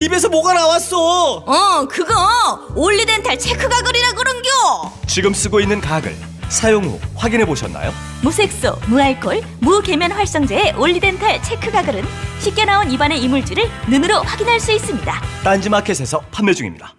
입에서 뭐가 나왔어? 그거 올리덴탈 체크 가글이라 그런겨. 지금 쓰고 있는 가글 사용 후 확인해 보셨나요? 무색소, 무알콜, 무계면 활성제의 올리덴탈 체크 가글은 쉽게 나온 입안의 이물질을 눈으로 확인할 수 있습니다. 딴지마켓에서 판매 중입니다.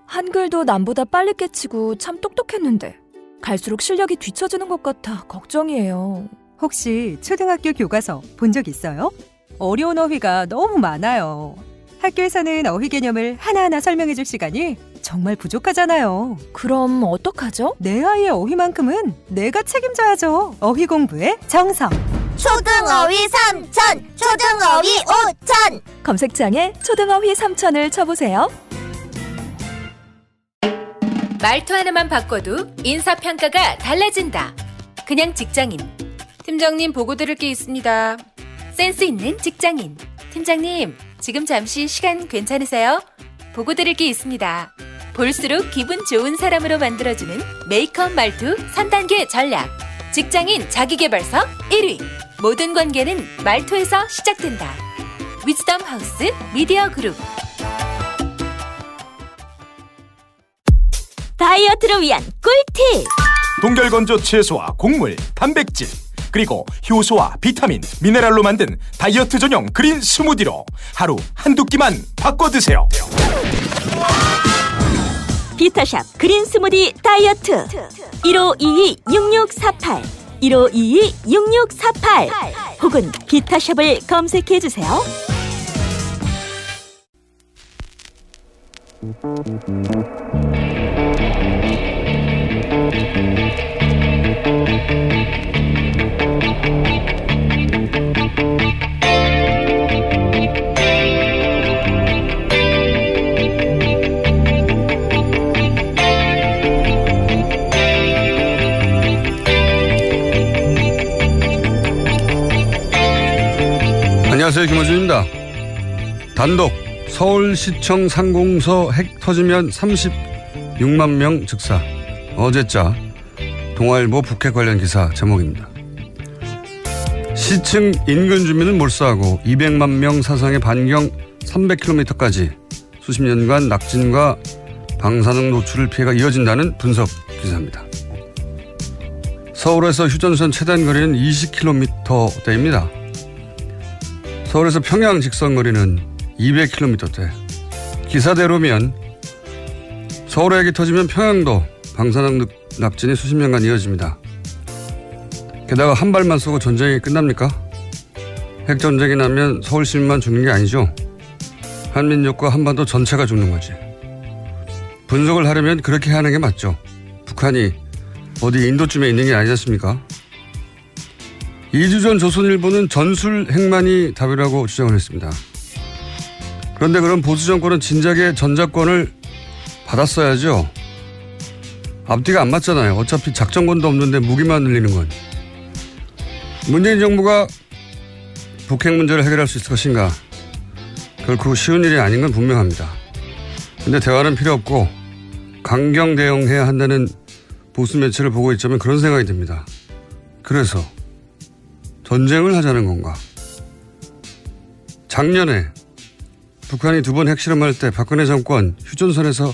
한글도 남보다 빨리 깨치고 참 똑똑했는데 갈수록 실력이 뒤처지는 것 같아 걱정이에요. 혹시 초등학교 교과서 본 적 있어요? 어려운 어휘가 너무 많아요. 학교에서는 어휘 개념을 하나하나 설명해 줄 시간이 정말 부족하잖아요. 그럼 어떡하죠? 내 아이의 어휘만큼은 내가 책임져야죠. 어휘 공부의 정성. 초등어휘 3000, 초등어휘 5000. 검색창에 초등어휘 3000을 쳐보세요. 말투 하나만 바꿔도 인사평가가 달라진다. 그냥 직장인. 팀장님 보고 드릴 게 있습니다. 센스 있는 직장인. 팀장님, 지금 잠시 시간 괜찮으세요? 보고 드릴 게 있습니다. 볼수록 기분 좋은 사람으로 만들어주는 메이크업 말투 3단계 전략. 직장인 자기계발서 1위. 모든 관계는 말투에서 시작된다. 위즈덤 하우스 미디어 그룹. 다이어트를 위한 꿀팁. 동결건조 채소와 곡물, 단백질 그리고 효소와 비타민, 미네랄로 만든 다이어트 전용 그린 스무디로 하루 한두 끼만 바꿔 드세요. 비타샵 그린 스무디 다이어트 1522-6648 1522-6648 혹은 비타샵을 검색해주세요. 안녕하세요, 김어준입니다. 단독 서울시청 상공서 핵 터지면 36만 명 즉사. 어제자 동아일보 북핵 관련 기사 제목입니다. 시층 인근 주민은 몰수하고 200만 명 사상의 반경 300km까지 수십 년간 낙진과 방사능 노출을 피해가 이어진다는 분석 기사입니다. 서울에서 휴전선 최단 거리는 20km대입니다. 서울에서 평양 직선 거리는 200km대. 기사대로면 서울에 핵이 터지면 평양도 방사능 낙진이 수십 년간 이어집니다. 게다가 한 발만 쏘고 전쟁이 끝납니까? 핵전쟁이 나면 서울 시민만 죽는 게 아니죠. 한민족과 한반도 전체가 죽는 거지. 분석을 하려면 그렇게 하는 게 맞죠. 북한이 어디 인도쯤에 있는 게 아니지 않습니까? 2주 전 조선일보는 전술 핵만이 답이라고 주장을 했습니다. 그런데 그럼 보수 정권은 진작에 전작권을 받았어야죠. 앞뒤가 안 맞잖아요. 어차피 작전권도 없는데 무기만 늘리는 건. 문재인 정부가 북핵 문제를 해결할 수 있을 것인가? 결코 쉬운 일이 아닌 건 분명합니다. 그런데 대화는 필요 없고 강경 대응해야 한다는 보수 매체를 보고 있자면 그런 생각이 듭니다. 그래서 전쟁을 하자는 건가? 작년에 북한이 2번 핵실험할 때 박근혜 정권 휴전선에서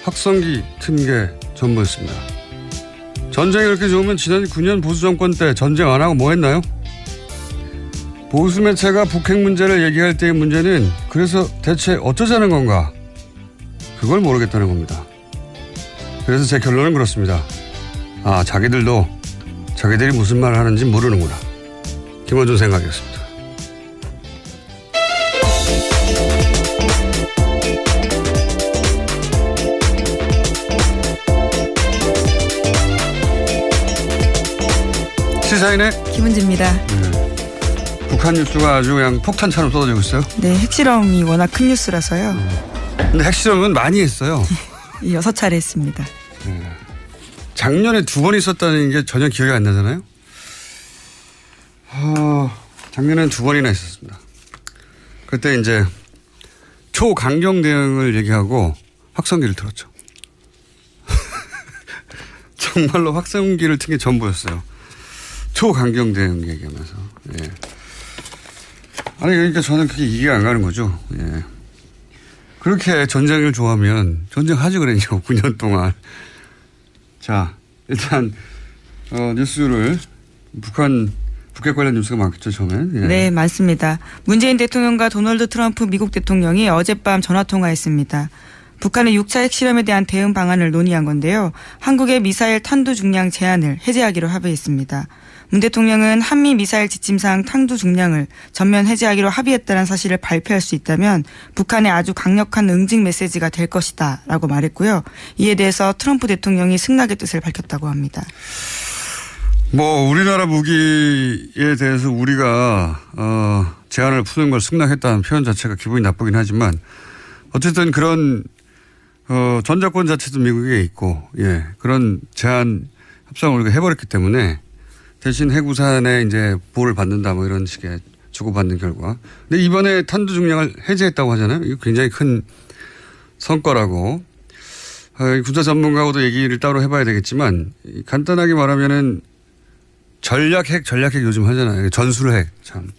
확성기 튼 게 전부였습니다. 전쟁이 그렇게 좋으면 지난 9년 보수 정권 때 전쟁 안 하고 뭐 했나요? 보수 매체가 북핵 문제를 얘기할 때의 문제는 그래서 대체 어쩌자는 건가? 그걸 모르겠다는 겁니다. 그래서 제 결론은 그렇습니다. 아, 자기들도 자기들이 무슨 말을 하는지 모르는구나. 김어준 생각이었습니다. 시사인의 김은지입니다. 북한 뉴스가 아주 그냥 폭탄처럼 쏟아지고 있어요. 네, 핵실험이 워낙 큰 뉴스라서요. 근데 핵실험은 많이 했어요. 6차례 했습니다. 작년에 2번 있었다는 게 전혀 기억이 안 나잖아요. 작년에는 2번이나 있었습니다. 그때 이제 초강경 대응을 얘기하고 확성기를 틀었죠. 정말로 확성기를 튼 게 전부였어요. 초강경 대응 얘기하면서. 예. 아니 그러니까 저는 그게 이해가 안 가는 거죠. 예. 그렇게 전쟁을 좋아하면 전쟁하지 그랬냐고 9년 동안. 자, 일단 뉴스를 북핵 관련 뉴스가 많겠죠, 처음엔. 예. 네, 맞습니다. 문재인 대통령과 도널드 트럼프 미국 대통령이 어젯밤 전화통화했습니다. 북한의 6차 핵실험에 대한 대응 방안을 논의한 건데요. 한국의 미사일 탄두 중량 제한을 해제하기로 합의했습니다. 문 대통령은 한미 미사일 지침상 탄두 중량을 전면 해제하기로 합의했다는 사실을 발표할 수 있다면 북한의 아주 강력한 응징 메시지가 될 것이다 라고 말했고요. 이에 대해서 트럼프 대통령이 승낙의 뜻을 밝혔다고 합니다. 우리나라 무기에 대해서 우리가 제한을 푸는 걸 승낙했다는 표현 자체가 기분이 나쁘긴 하지만 어쨌든 그런 전자권 자체도 미국에 있고, 예, 그런 제한 협상을 우리가 해버렸기 때문에 대신 해구산에 이제 보호를 받는다 뭐 이런 식의 주고받는 결과. 근데 이번에 탄두 중량을 해제했다고 하잖아요. 이거 굉장히 큰 성과라고. 군사 전문가하고도 얘기를 따로 해봐야 되겠지만 간단하게 말하면은 전략핵 요즘 하잖아요. 전술핵 참.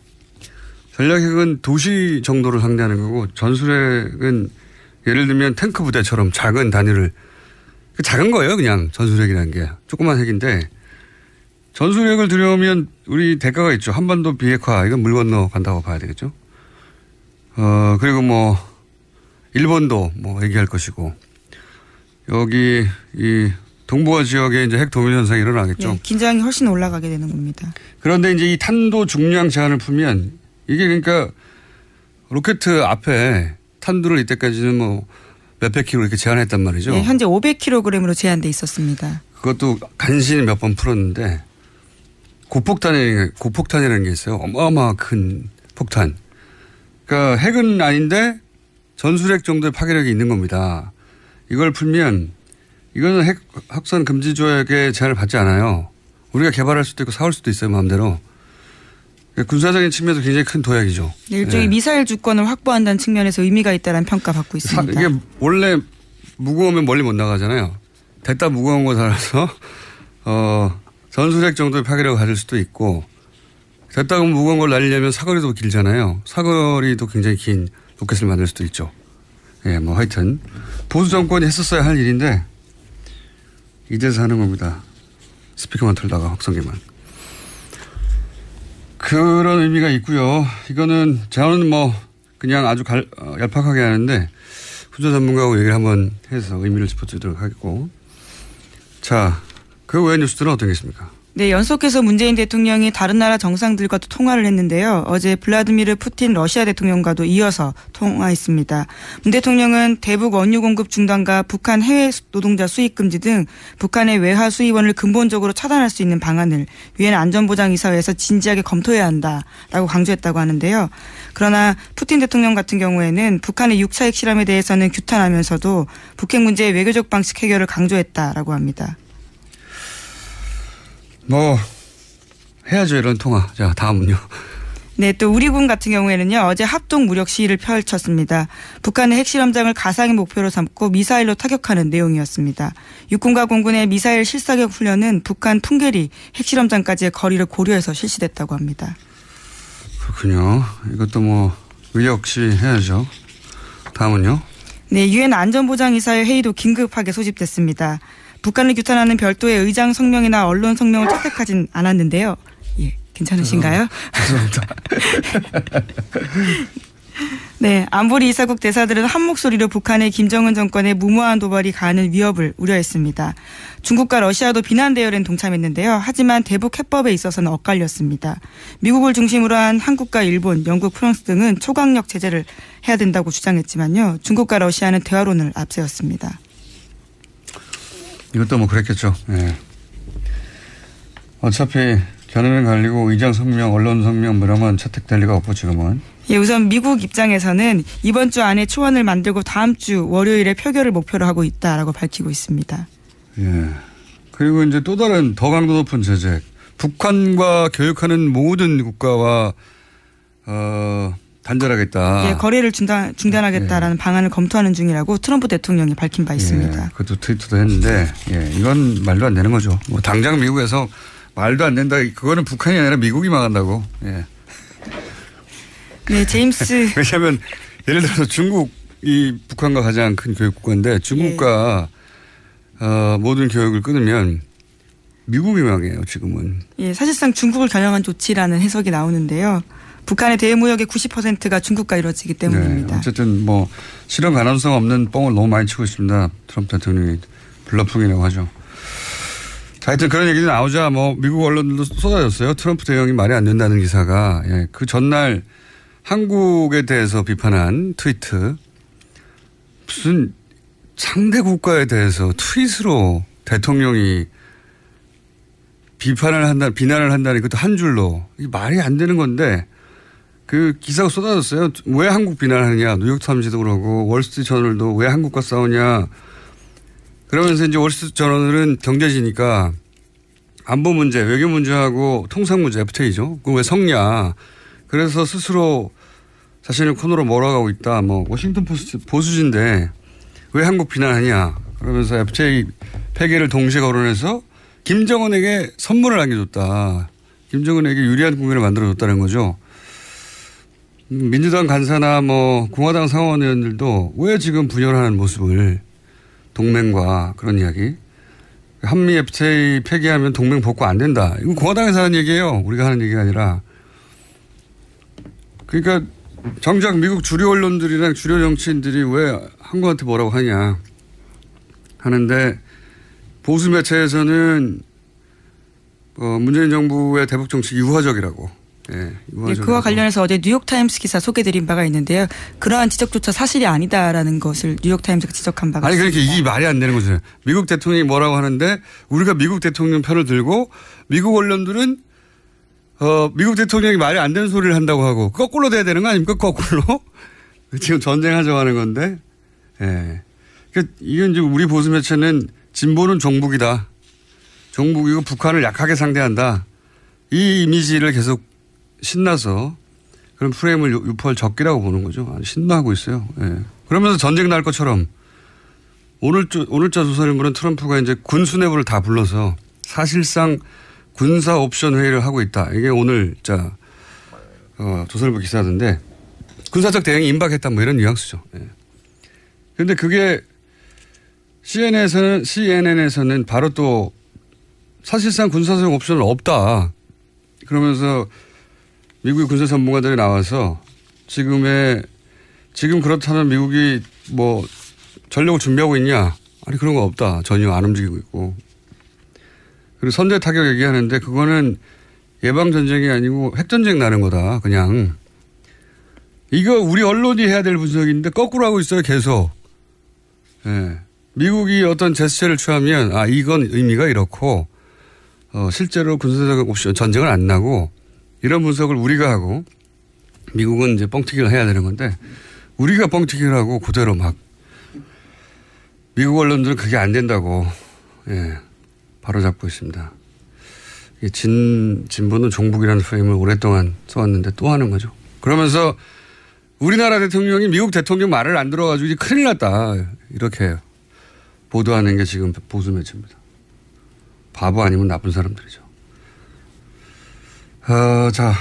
전략핵은 도시 정도를 상대하는 거고 전술핵은 예를 들면 탱크 부대처럼 작은 단위를 작은 거예요. 그냥 전술핵이라는 게 조그만 핵인데 전술핵을 들여오면 우리 대가가 있죠. 한반도 비핵화 이건 물 건너 간다고 봐야 되겠죠. 그리고 일본도 얘기할 것이고 여기 이 동북아 지역에 이제 핵 도민 현상이 일어나겠죠. 네, 긴장이 훨씬 올라가게 되는 겁니다. 그런데 이제 이 탄도 중량 제한을 풀면 이게 그러니까 로켓 앞에 탄두를 이때까지는 몇백 킬로 이렇게 제한했단 말이죠. 네, 현재 500kg으로 제한돼 있었습니다. 그것도 간신히 몇 번 풀었는데 고폭탄이라는 게 있어요. 어마어마한 큰 폭탄. 그러니까 핵은 아닌데 전술핵 정도의 파괴력이 있는 겁니다. 이걸 풀면 이거는 핵 확산 금지 조약에 제한을 받지 않아요. 우리가 개발할 수도 있고 사올 수도 있어요. 마음대로. 군사적인 측면에서 굉장히 큰 도약이죠. 네, 일종의 미사일 주권을 확보한다는 측면에서 의미가 있다는 평가받고 있습니다. 이게 원래 무거우면 멀리 못 나가잖아요. 됐다 무거운 거 달아서 전술핵 정도의 파괴력을 가질 수도 있고 됐다고 무거운 걸 날리려면 사거리도 길잖아요. 사거리도 굉장히 긴 로켓을 만들 수도 있죠. 예, 하여튼 보수 정권이 했었어야 할 일인데 이제서 하는 겁니다. 스피커만 틀다가 확성기만. 그런 의미가 있고요. 이거는 저는 그냥 아주 얄팍하게 하는데 군사 전문가하고 얘기를 한번 해서 의미를 짚어주도록 하겠고. 자, 그 외의 뉴스들은 어떤 게 있습니까? 네, 연속해서 문재인 대통령이 다른 나라 정상들과도 통화를 했는데요. 어제 블라디미르 푸틴 러시아 대통령과도 이어서 통화했습니다. 문 대통령은 대북 원유 공급 중단과 북한 해외 노동자 수입 금지 등 북한의 외화 수입원을 근본적으로 차단할 수 있는 방안을 유엔 안전보장이사회에서 진지하게 검토해야 한다라고 강조했다고 하는데요. 그러나 푸틴 대통령 같은 경우에는 북한의 6차 핵실험에 대해서는 규탄하면서도 북핵 문제의 외교적 방식 해결을 강조했다라고 합니다. 해야죠, 이런 통화. 자, 다음은요. 네, 또 우리군 같은 경우에는요, 어제 합동 무력 시위를 펼쳤습니다. 북한의 핵실험장을 가상의 목표로 삼고 미사일로 타격하는 내용이었습니다. 육군과 공군의 미사일 실사격 훈련은 북한 풍계리 핵실험장까지의 거리를 고려해서 실시됐다고 합니다. 그렇군요. 이것도 의욕 시위 해야죠. 다음은요. 네, 유엔 안전보장이사회 회의도 긴급하게 소집됐습니다. 북한을 규탄하는 별도의 의장 성명이나 언론 성명을 채택하진 않았는데요. 예, 괜찮으신가요? 죄송합니다. 네, 안보리 이사국 대사들은 한 목소리로 북한의 김정은 정권의 무모한 도발이 가하는 위협을 우려했습니다. 중국과 러시아도 비난 대열엔 동참했는데요. 하지만 대북 해법에 있어서는 엇갈렸습니다. 미국을 중심으로 한 한국과 일본, 영국, 프랑스 등은 초강력 제재를 해야 된다고 주장했지만요. 중국과 러시아는 대화론을 앞세웠습니다. 이것도 그랬겠죠. 예. 어차피 견해는 갈리고 의장 성명, 언론 성명 이런 채택될 리가 없고 지금은. 예, 우선 미국 입장에서는 이번 주 안에 초안을 만들고 다음 주 월요일에 표결을 목표로 하고 있다라고 밝히고 있습니다. 예. 그리고 이제 또 다른 더 강도 높은 제재. 북한과 교역하는 모든 국가와 단절하겠다. 예, 거래를 중단하겠다라는 방안을 검토하는 중이라고 트럼프 대통령이 밝힌 바 있습니다. 예, 그것도 트위터도 했는데 이건 말도 안 되는 거죠. 당장 미국에서 말도 안 된다. 그거는 북한이 아니라 미국이 망한다고. 예. 네, 제임스. 왜냐하면 예를 들어서 중국이 북한과 가장 큰 교육국가인데 중국과 모든 교육을 끊으면 미국이 망해요, 지금은. 예, 사실상 중국을 겨냥한 조치라는 해석이 나오는데요. 북한의 대무역의 90%가 중국과 이루어지기 때문입니다. 네, 어쨌든 뭐 실현 가능성 없는 뻥을 너무 많이 치고 있습니다. 트럼프 대통령이 블러핑이라고 하죠. 자, 하여튼 그런 얘기도 나오자 뭐 미국 언론들도 쏟아졌어요. 트럼프 대통령이 말이 안 된다는 기사가. 예, 그 전날 한국에 대해서 비판한 트위트. 무슨 상대 국가에 대해서 트윗으로 대통령이 비난을 한다니 그것도 한 줄로. 이게 말이 안 되는 건데 그 기사가 쏟아졌어요. 왜 한국 비난하느냐. 뉴욕타임즈도 그러고 월스트리트저널도 왜 한국과 싸우냐. 그러면서 이제 월스트리트저널은 경제지니까 안보 문제, 외교 문제하고 통상 문제 FTA죠. 그거 왜 섞냐. 그래서 스스로 자신의 코너로 몰아가고 있다. 뭐 워싱턴 포스트 보수지인데 왜 한국 비난하냐. 그러면서 FTA 폐기를 동시에 거론해서 김정은에게 선물을 안겨줬다. 김정은에게 유리한 국면을 만들어줬다는 거죠. 민주당 간사나 뭐 공화당 상원의원들도 왜 지금 분열하는 모습을 동맹과 그런 이야기. 한미 FTA 폐기하면 동맹 복구 안 된다. 이건 공화당에서 하는 얘기예요. 우리가 하는 얘기가 아니라. 그러니까 정작 미국 주류 언론들이랑 주류 정치인들이 왜 한국한테 뭐라고 하냐 하는데 보수 매체에서는 문재인 정부의 대북 정책이 유화적이라고. 예, 네, 그와 관련해서 어제 뉴욕타임스 기사 소개드린 바가 있는데요. 그러한 지적조차 사실이 아니다라는 것을 뉴욕타임스가 지적한 바가 있습니다. 아니 그러니까 이게 말이 안 되는 거죠. 미국 대통령이 뭐라고 하는데 우리가 미국 대통령 편을 들고 미국 언론들은 미국 대통령이 말이 안 되는 소리를 한다고 하고 거꾸로 돼야 되는 거 아닙니까? 거꾸로. 지금 전쟁하자고 하는 건데. 예. 그러니까 이건 이제 우리 보수 매체는 진보는 종북이다. 종북이고 북한을 약하게 상대한다. 이 이미지를 계속 신나서 그런 프레임을 유포할 적기라고 보는 거죠. 신나하고 있어요. 예. 그러면서 전쟁 날 것처럼 오늘자 조선일보는 트럼프가 이제 군 수뇌부를 다 불러서 사실상 군사 옵션 회의를 하고 있다. 이게 오늘자 조선일보 기사던데 군사적 대응이 임박했다 뭐 이런 뉘앙스죠. 그런데 그게 CNN에서는 바로 또 사실상 군사적 옵션은 없다. 그러면서 미국의 군사 전문가들이 나와서 지금 그렇다면 미국이 뭐 전력을 준비하고 있냐? 아니 그런 거 없다. 전혀 안 움직이고 있고. 그리고 선제 타격 얘기하는데 그거는 예방 전쟁이 아니고 핵전쟁 나는 거다. 그냥 이거 우리 언론이 해야 될 분석인데 거꾸로 하고 있어요. 계속. 예. 미국이 어떤 제스처를 취하면 이건 의미가 이렇고 실제로 군사적 옵션 전쟁은 안 나고 이런 분석을 우리가 하고 미국은 이제 뻥튀기를 해야 되는 건데 우리가 뻥튀기를 하고 그대로 막 미국 언론들은 그게 안 된다고 바로잡고 있습니다. 진보는 종북이라는 프레임을 오랫동안 써왔는데 또 하는 거죠. 그러면서 우리나라 대통령이 미국 대통령 말을 안 들어가지고 이제 큰일 났다. 이렇게 보도하는 게 지금 보수 매체입니다. 바보 아니면 나쁜 사람들이죠. 자,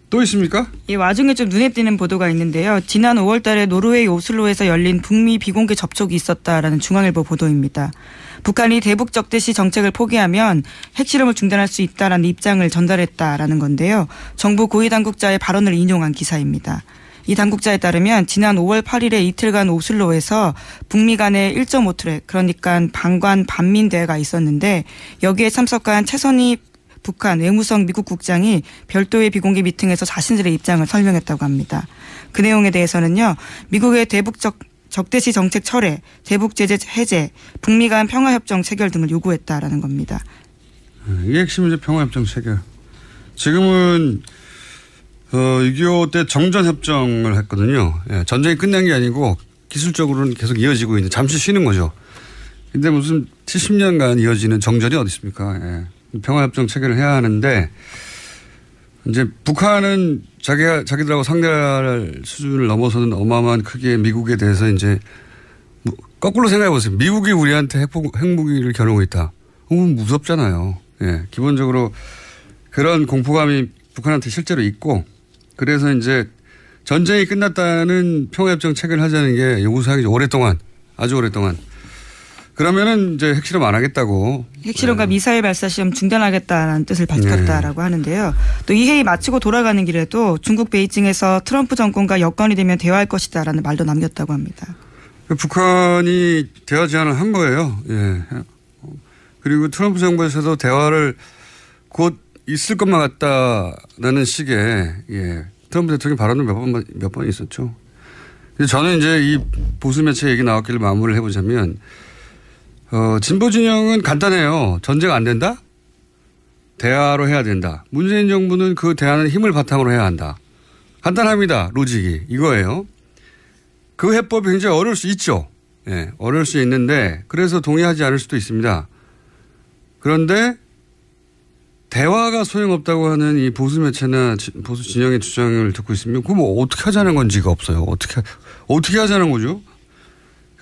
또 있습니까? 이 와중에 좀 눈에 띄는 보도가 있는데요. 지난 5월 달에 노르웨이 오슬로에서 열린 북미 비공개 접촉이 있었다라는 중앙일보 보도입니다. 북한이 대북 적대시 정책을 포기하면 핵실험을 중단할 수 있다라는 입장을 전달했다라는 건데요. 정부 고위 당국자의 발언을 인용한 기사입니다. 이 당국자에 따르면 지난 5월 8일에 이틀간 오슬로에서 북미 간의 1.5트랙 그러니까 방관 반민대회가 있었는데 여기에 참석한 최선희 북한 외무성 미국 국장이 별도의 비공개 미팅에서 자신들의 입장을 설명했다고 합니다. 그 내용에 대해서는요. 미국의 대북 적대시 정책 철회, 대북 제재 해제, 북미 간 평화협정 체결 등을 요구했다라는 겁니다. 이게 핵심이죠. 평화협정 체결. 지금은 6.25 때 정전협정을 했거든요. 전쟁이 끝난 게 아니고 기술적으로는 계속 이어지고 있는데 잠시 쉬는 거죠. 근데 무슨 70년간 이어지는 정전이 어디 있습니까? 평화협정 체결을 해야 하는데 이제 북한은 자기들하고 상대할 수준을 넘어서는 어마어마한 크기의 미국에 대해서 이제 거꾸로 생각해 보세요. 미국이 우리한테 핵무기를 겨누고 있다. 무섭잖아요. 기본적으로 그런 공포감이 북한한테 실제로 있고 그래서 이제 전쟁이 끝났다는 평화협정 체결을 하자는 게 요구사항이죠. 오랫동안, 아주 오랫동안. 그러면은 이제 핵실험 안 하겠다고. 핵실험과 미사일 발사 시험 중단하겠다는 뜻을 밝혔다라고 하는데요. 또 이 회의 마치고 돌아가는 길에도 중국 베이징에서 트럼프 정권과 여건이 되면 대화할 것이다라는 말도 남겼다고 합니다. 북한이 대화 제안을 한 거예요. 예. 그리고 트럼프 정부에서도 대화를 곧 있을 것만 같다라는 식의 트럼프 대통령 발언도 몇 번 있었죠. 저는 이제 이 보수 매체 얘기 나왔길래 마무리를 해보자면 진보 진영은 간단해요. 전쟁 안 된다? 대화로 해야 된다. 문재인 정부는 그 대화는 힘을 바탕으로 해야 한다. 간단합니다. 로직이. 이거예요. 그 해법이 굉장히 어려울 수 있죠. 예, 어려울 수 있는데 그래서 동의하지 않을 수도 있습니다. 그런데 대화가 소용없다고 하는 이 보수 매체나 보수 진영의 주장을 듣고 있으면 그거 뭐 어떻게 하자는 건지가 없어요. 어떻게 하자는 거죠?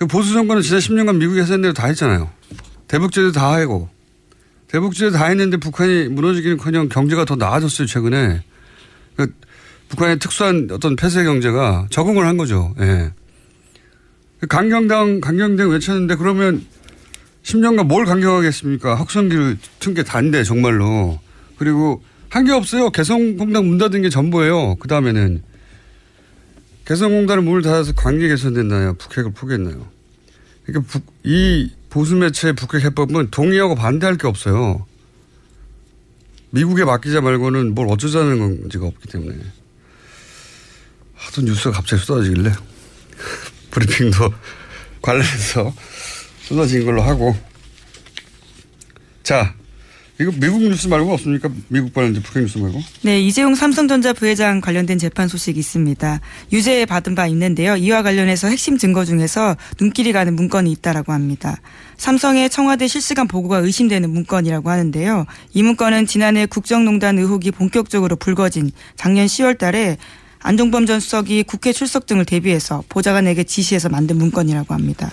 보수 정권은 지난 10년간 미국이 했던 대로 다 했잖아요. 대북제도 다 하고. 대북제도 다 했는데 북한이 무너지기는커녕 경제가 더 나아졌어요. 최근에. 북한의 특수한 어떤 폐쇄 경제가 적응을 한 거죠. 예. 강경당 외쳤는데 그러면 10년간 뭘 강경하겠습니까? 확성기를 튼 게 다인데 정말로. 그리고 한 게 없어요. 개성공단 문 닫은 게 전부예요. 그 다음에는. 개성공단을 문을 닫아서 관계 개선됐나요? 북핵을 포기했나요? 그러니까 이 보수 매체의 북핵 해법은 동의하고 반대할 게 없어요. 미국에 맡기자 말고는 뭘 어쩌자는 건지가 없기 때문에. 하도 뉴스가 갑자기 쏟아지길래 브리핑도 관련해서 쏟아진 걸로 하고. 자, 이거 미국 뉴스 말고 없습니까? 미국 관련된 북핵 뉴스 말고? 네, 이재용 삼성전자 부회장 관련된 재판 소식이 있습니다. 유죄 받은 바 있는데요. 이와 관련해서 핵심 증거 중에서 눈길이 가는 문건이 있다라고 합니다. 삼성의 청와대 실시간 보고가 의심되는 문건이라고 하는데요. 이 문건은 지난해 국정농단 의혹이 본격적으로 불거진 작년 10월 달에 안종범 전 수석이 국회 출석 등을 대비해서 보좌관에게 지시해서 만든 문건이라고 합니다.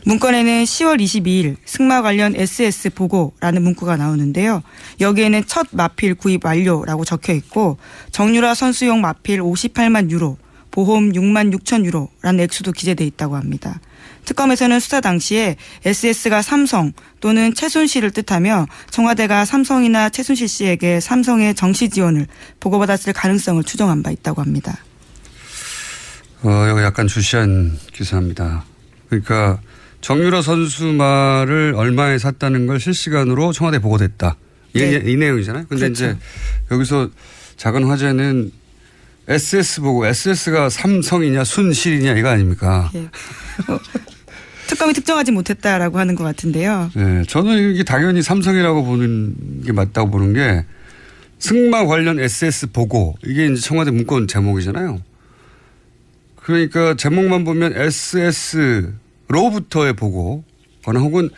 문건에는 10월 22일 승마 관련 SS 보고라는 문구가 나오는데요. 여기에는 첫 마필 구입 완료라고 적혀 있고 정유라 선수용 마필 58만 유로, 보험 6만 6천 유로라는 액수도 기재돼 있다고 합니다. 특검에서는 수사 당시에 SS가 삼성 또는 최순실을 뜻하며 청와대가 삼성이나 최순실 씨에게 삼성의 정시 지원을 보고받았을 가능성을 추정한 바 있다고 합니다. 이거 약간 주시한 기사입니다. 그러니까 정유라 선수 말을 얼마에 샀다는 걸 실시간으로 청와대에 보고됐다. 네. 이 내용이잖아요. 근데 그렇죠. 이제 여기서 작은 화제는 SS 보고 SS가 삼성이냐 순실이냐 이거 아닙니까? 네. 특검이 특정하지 못했다라고 하는 것 같은데요. 네, 저는 이게 당연히 삼성이라고 보는 게 맞다고 보는 게 승마 관련 SS 보고 이게 이제 청와대 문건 제목이잖아요. 그러니까 제목만 보면 SS로부터의 보고거나 혹은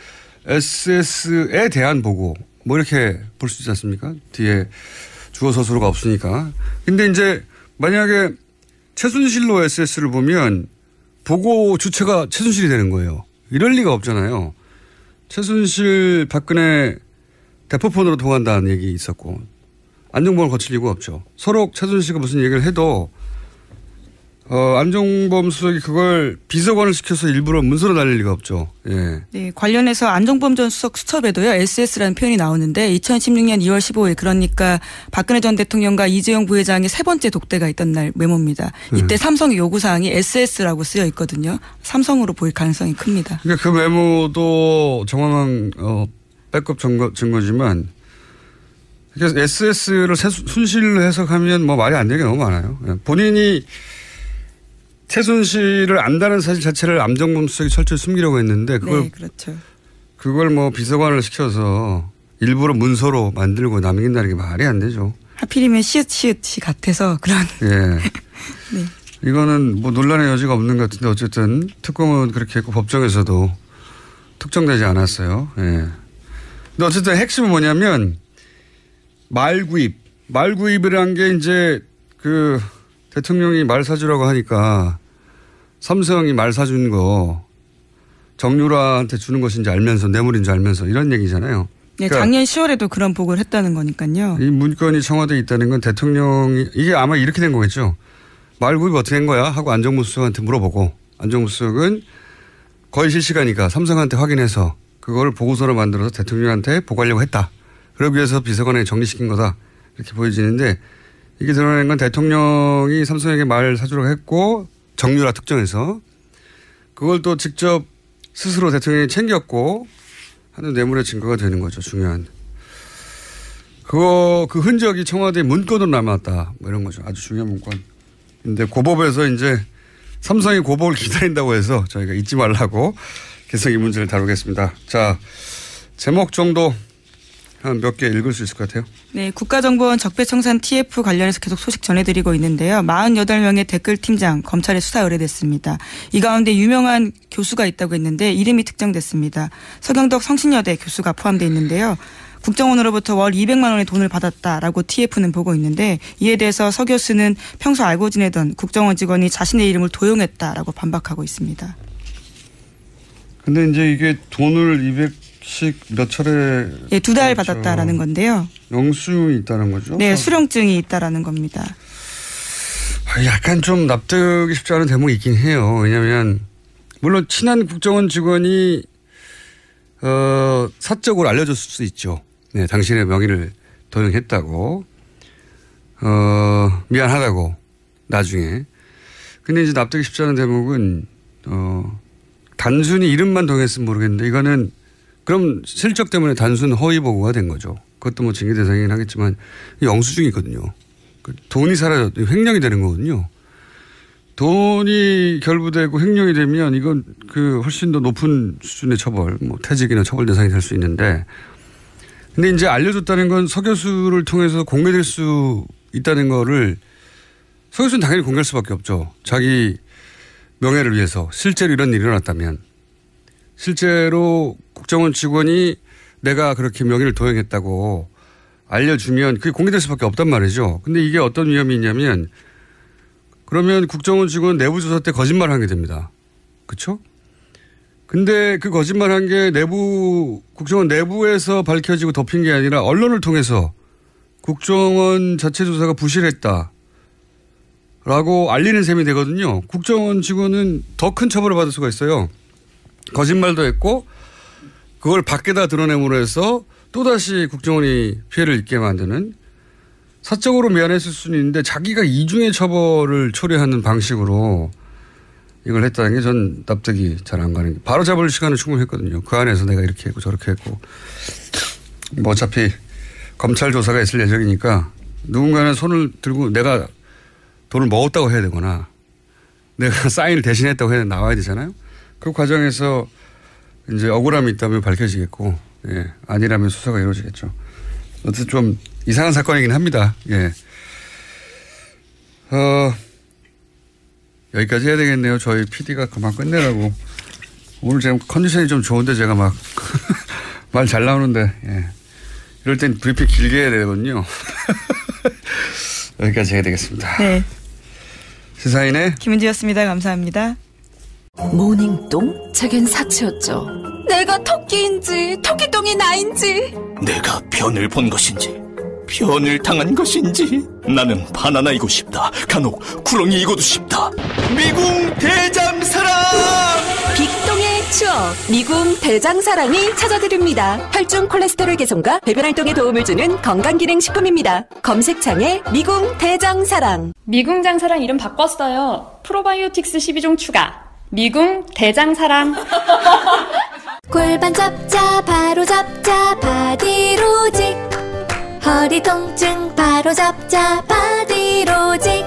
SS에 대한 보고 뭐 이렇게 볼 수 있지 않습니까? 뒤에 주어 서술어가 없으니까. 근데 이제 만약에 최순실로 SS를 보면 보고 주체가 최순실이 되는 거예요. 이럴 리가 없잖아요. 최순실 박근혜 대포폰으로 통한다는 얘기 있었고 안종범을 거칠 이유가 없죠. 서로 최순실가 무슨 얘기를 해도 안종범 수석이 그걸 비서관을 시켜서 일부러 문서로 날릴 리가 없죠. 예. 네, 관련해서 안종범 전 수석 수첩에도요. SS라는 표현이 나오는데 2016년 2월 15일 그러니까 박근혜 전 대통령과 이재용 부회장의 세 번째 독대가 있던 날 메모입니다. 이때 삼성의 요구사항이 SS라고 쓰여 있거든요. 삼성으로 보일 가능성이 큽니다. 그러니까 그 메모도 정황한 백업 증거지만 그래서 SS를 순실로 해석하면 뭐 말이 안 되는 게 너무 많아요. 본인이 최순실을 안다는 사실 자체를 안종범 수석이 철저히 숨기려고 했는데 그걸, 네, 그렇죠. 그걸 뭐 비서관을 시켜서 일부러 문서로 만들고 남긴다는 게 말이 안 되죠. 하필이면 시읒이 같아서 그런. 예. 네. 이거는 뭐 논란의 여지가 없는 것 같은데 어쨌든 특검은 그렇게 했고 법정에서도 특정되지 않았어요. 예. 근데 어쨌든 핵심은 뭐냐면 말구입이라는 게 이제 그 대통령이 말 사주라고 하니까 삼성이 말 사준 거 정유라한테 주는 것인지 알면서 뇌물인지 알면서 이런 얘기잖아요. 네, 그러니까 작년 10월에도 그런 보고를 했다는 거니까요. 이 문건이 청와대에 있다는 건 대통령이 이게 아마 이렇게 된 거겠죠. 말구입 어떻게 한 거야? 하고 안정무 수석한테 물어보고 안정무 수석은 거의 실시간이니까 삼성한테 확인해서 그걸 보고서로 만들어서 대통령한테 보고하려고 했다. 그러기 위해서 비서관에 정리시킨 거다. 이렇게 보여지는데 이게 드러낸 건 대통령이 삼성에게 말 사주라고 했고 정유라 특정해서 그걸 또 직접 스스로 대통령이 챙겼고 하는 뇌물의 증거가 되는 거죠. 중요한. 그 흔적이 청와대 문건으로 남았다. 뭐 이런 거죠. 아주 중요한 문건. 근데 고법에서 이제 삼성이 고법을 기다린다고 해서 저희가 잊지 말라고 계속 이 문제를 다루겠습니다. 자, 제목 정도 한 몇 개 읽을 수 있을 것 같아요. 네, 국가정보원 적폐청산 TF 관련해서 계속 소식 전해드리고 있는데요. 48명의 댓글팀장 검찰에 수사 의뢰됐습니다. 이 가운데 유명한 교수가 있다고 했는데 이름이 특정됐습니다. 서경덕 성신여대 교수가 포함되어 있는데요. 국정원으로부터 월 200만 원의 돈을 받았다라고 TF는 보고 있는데 이에 대해서 서 교수는 평소 알고 지내던 국정원 직원이 자신의 이름을 도용했다라고 반박하고 있습니다. 근데 이제 이게 돈을 200씩 몇 차례. 예, 2달 받았다라는 건데요. 영수증이 있다는 거죠? 네, 수령증이 있다라는 겁니다. 약간 좀 납득이 쉽지 않은 대목이 있긴 해요. 왜냐하면 물론 친한 국정원 직원이 사적으로 알려줬을 수 있죠. 네, 당신의 명의를 도용했다고, 미안하다고, 나중에. 근데 이제 납득이 쉽지 않은 대목은, 단순히 이름만 도용했으면 모르겠는데, 이거는, 그럼 실적 때문에 단순 허위 보고가 된 거죠. 그것도 뭐 징계 대상이긴 하겠지만, 영수증이 있거든요. 돈이 사라져, 횡령이 되는 거거든요. 돈이 결부되고 횡령이 되면 이건 훨씬 더 높은 수준의 처벌, 뭐 퇴직이나 처벌 대상이 될 수 있는데, 근데 이제 알려줬다는 건 서 교수를 통해서 공개될 수 있다는 거를 서 교수는 당연히 공개할 수밖에 없죠. 자기 명예를 위해서 실제로 이런 일이 일어났다면 실제로 국정원 직원이 내가 그렇게 명예를 도용했다고 알려주면 그게 공개될 수밖에 없단 말이죠. 근데 이게 어떤 위험이 있냐면 그러면 국정원 직원 내부 조사 때 거짓말을 하게 됩니다. 그렇죠? 근데 그 거짓말한 게 국정원 내부에서 밝혀지고 덮인 게 아니라 언론을 통해서 국정원 자체 조사가 부실했다라고 알리는 셈이 되거든요. 국정원 직원은 더 큰 처벌을 받을 수가 있어요. 거짓말도 했고 그걸 밖에다 드러냄으로 해서 또다시 국정원이 피해를 입게 만드는, 사적으로 미안했을 수는 있는데 자기가 이중의 처벌을 초래하는 방식으로 이걸 했다는 게 전 납득이 잘 안 가는 게, 바로 잡을 시간은 충분했거든요. 그 안에서 내가 이렇게 했고 저렇게 했고, 뭐 어차피 검찰 조사가 있을 예정이니까 누군가는 손을 들고 내가 돈을 먹었다고 해야 되거나 내가 사인을 대신했다고 해야 나와야 되잖아요. 그 과정에서 이제 억울함이 있다면 밝혀지겠고, 예, 아니라면 수사가 이루어지겠죠. 어쨌든 좀 이상한 사건이긴 합니다. 예. 여기까지 해야 되겠네요. 저희 PD가 그만 끝내라고. 오늘 지금 컨디션이 좀 좋은데 제가 막 말 잘 나오는데, 예. 이럴 땐 브리핑 길게 해야 되거든요. 여기까지 해야 되겠습니다. 네. 시사인의 김은지였습니다. 감사합니다. 모닝똥? 제겐 사치였죠. 내가 토끼인지 토끼똥이 나인지, 내가 변을 본 것인지 변을 당한 것인지, 나는 바나나이고 싶다. 간혹 구렁이이고도 싶다. 미궁 대장사랑! 빅똥의 추억 미궁 대장사랑이 찾아드립니다. 혈중 콜레스테롤 개선과 배변 활동에 도움을 주는 건강기능식품입니다. 검색창에 미궁 대장사랑. 미궁 장사랑 이름 바꿨어요. 프로바이오틱스 12종 추가. 미궁 대장사랑. 골반 잡자 바로 잡자 바디로직, 허리 통증 바로 잡자 바디로직,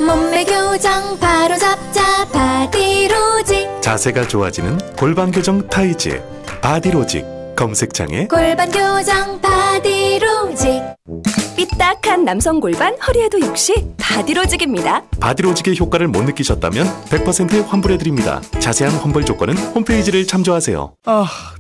몸매 교정 바로 잡자 바디로직, 자세가 좋아지는 골반 교정 타이즈 바디로직. 검색창에 골반 교정 바디로직. 삐딱한 남성 골반 허리에도 역시 바디로직입니다. 바디로직의 효과를 못 느끼셨다면 100% 환불해드립니다. 자세한 환불 조건은 홈페이지를 참조하세요.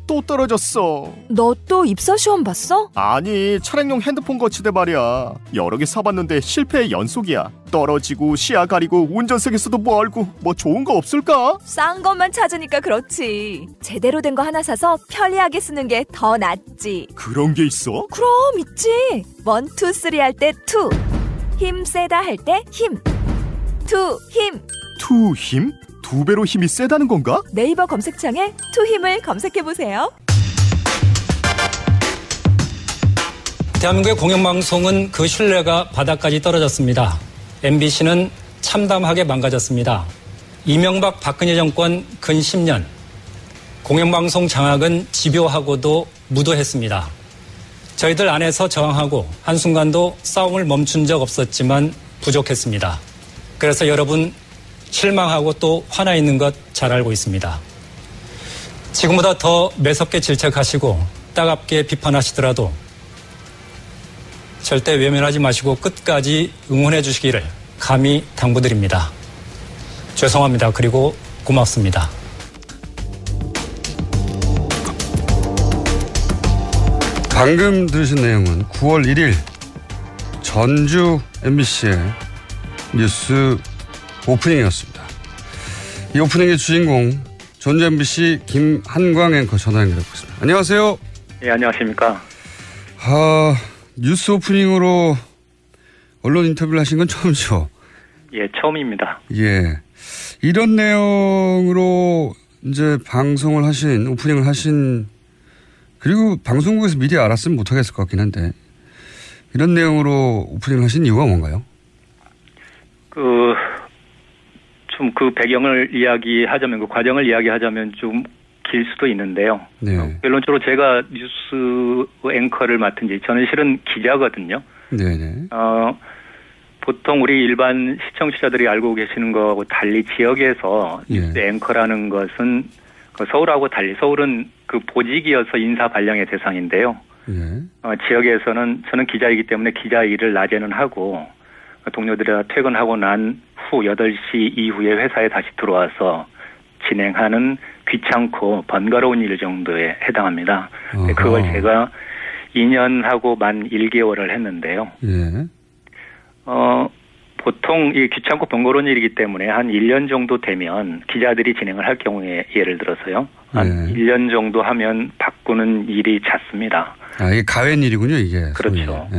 또 떨어졌어. 너 또 입사 시험 봤어? 아니, 차량용 핸드폰 거치대 말이야. 여러 개 사봤는데 실패의 연속이야. 떨어지고 시야 가리고 운전석에서도 멀고 뭐 좋은 거 없을까? 싼 것만 찾으니까 그렇지. 제대로 된 거 하나 사서 편리하게 쓰는 게 더 낫지. 그런 게 있어? 그럼 있지. 1, 2, 3 할 때 2, 힘 세다 할 때 힘, 투힘. 투힘? 2배로 힘이 세다는 건가? 네이버 검색창에 투힘을 검색해보세요. 대한민국의 공영방송은 그 신뢰가 바닥까지 떨어졌습니다. MBC는 참담하게 망가졌습니다. 이명박 박근혜 정권 근 10년 공영방송 장악은 집요하고도 무도했습니다. 저희들 안에서 저항하고 한순간도 싸움을 멈춘 적 없었지만 부족했습니다. 그래서 여러분 실망하고 또 화나 있는 것 잘 알고 있습니다. 지금보다 더 매섭게 질책하시고 따갑게 비판하시더라도 절대 외면하지 마시고 끝까지 응원해 주시기를 감히 당부드립니다. 죄송합니다. 그리고 고맙습니다. 방금 들으신 내용은 9월 1일 전주 MBC의 뉴스 오프닝이었습니다. 이 오프닝의 주인공 전주 MBC 김한광 앵커 전화 연결해보겠습니다. 안녕하세요. 예, 안녕하십니까. 뉴스 오프닝으로 언론 인터뷰를 하신 건 처음이죠? 예, 처음입니다. 예. 이런 내용으로 이제 방송을 하신, 오프닝을 하신, 그리고 방송국에서 미리 알았으면 못하겠을 것 같긴 한데, 이런 내용으로 오프닝을 하신 이유가 뭔가요? 좀 그 배경을 이야기하자면, 그 과정을 이야기하자면 좀 길 수도 있는데요. 네. 결론적으로 제가 뉴스 앵커를 맡은 지, 저는 실은 기자거든요. 네네. 보통 우리 일반 시청자들이 알고 계시는 거하고 달리 지역에서 뉴스 앵커라는 것은 서울하고 달리, 서울은 그 보직이어서 인사 발령의 대상인데요. 지역에서는 저는 기자이기 때문에 기자 일을 낮에는 하고 동료들이 퇴근하고 난 후 8시 이후에 회사에 다시 들어와서 진행하는 귀찮고 번거로운 일 정도에 해당합니다. 그걸 제가 2년하고 만 1개월을 했는데요. 보통 이 귀찮고 번거로운 일이기 때문에 한 1년 정도 되면 기자들이 진행을 할 경우에 예를 들어서요. 한 1년 정도 하면 바꾸는 일이 잦습니다. 이게 가외 일이군요, 이게. 그렇죠.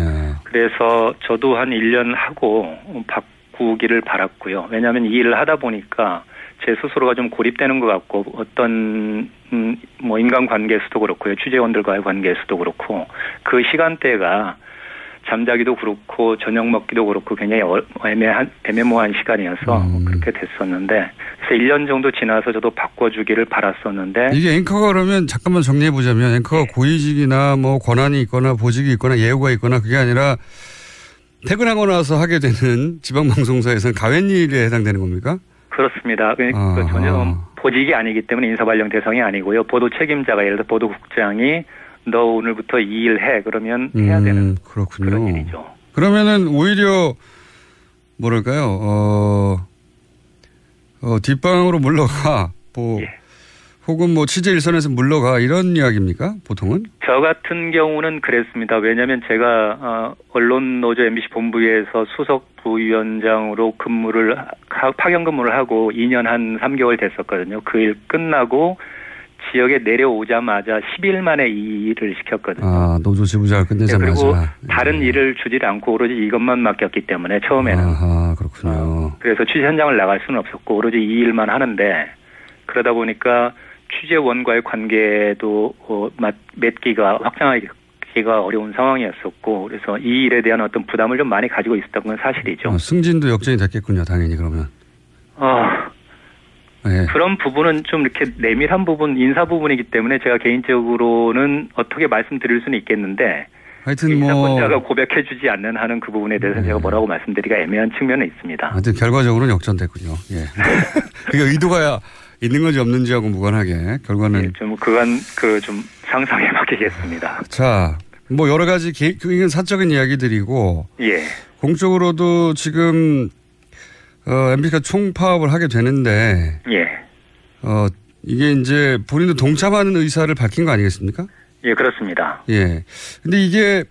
그래서 저도 한 1년 하고 바꾸기를 바랐고요. 왜냐하면 이 일을 하다 보니까 제 스스로가 좀 고립되는 것 같고 어떤 뭐 인간관계에서도 그렇고요. 취재원들과의 관계에서도 그렇고 그 시간대가 잠자기도 그렇고 저녁 먹기도 그렇고 굉장히 애매모호한 시간이어서 그렇게 됐었는데 그래서 1년 정도 지나서 저도 바꿔주기를 바랐었는데 이게 앵커가 그러면 잠깐만 정리해보자면 앵커가 고위직이나 뭐 권한이 있거나 보직이 있거나 예우가 있거나 그게 아니라 퇴근하고 나서 하게 되는 지방방송사에서는 가외일에 해당되는 겁니까? 그렇습니다. 전혀 보직이 아니기 때문에 인사발령 대상이 아니고요. 보도 책임자가 예를 들어 보도국장이 너 오늘부터 이 일 해. 그러면 해야 되는 그렇군요. 그런 일이죠. 그러면은 오히려 뭐랄까요? 뒷방으로 물러가. 혹은 뭐 취재 일선에서 물러가 이런 이야기입니까? 보통은? 저 같은 경우는 그랬습니다. 왜냐하면 제가 언론노조 MBC 본부에서 수석 부위원장으로 파견 근무를 하고 2년 한 3개월 됐었거든요. 그 일 끝나고 지역에 내려오자마자 10일 만에 이 일을 시켰거든요. 노조 지부장을 끝내자마자. 그리고 다른 일을 주지 않고 오로지 이것만 맡겼기 때문에 처음에는. 그렇군요. 그래서 취재 현장을 나갈 수는 없었고 오로지 이 일만 하는데 그러다 보니까 취재원과의 관계도 맺기가 확장하기가 어려운 상황이었었고 그래서 이 일에 대한 어떤 부담을 좀 많이 가지고 있었던 건 사실이죠. 승진도 역전이 됐겠군요. 당연히 그러면. 그런 부분은 좀 이렇게 내밀한 부분, 인사 부분이기 때문에 제가 개인적으로는 어떻게 말씀드릴 수는 있겠는데 하여튼 인사권자가 고백해주지 않는 하는 그 부분에 대해서는 제가 뭐라고 말씀드리기가 애매한 측면은 있습니다. 하여튼 결과적으로는 역전됐군요. 그게 의도가 있는 건지 없는지하고 무관하게 결과는 좀 좀 상상에 맡기겠습니다. 자, 뭐 여러 가지 이건 사적인 이야기들이고 공적으로도 지금 MBC가 총파업을 하게 되는데 이게 이제 본인도 동참하는 의사를 밝힌 거 아니겠습니까? 예, 그렇습니다. 근데 이게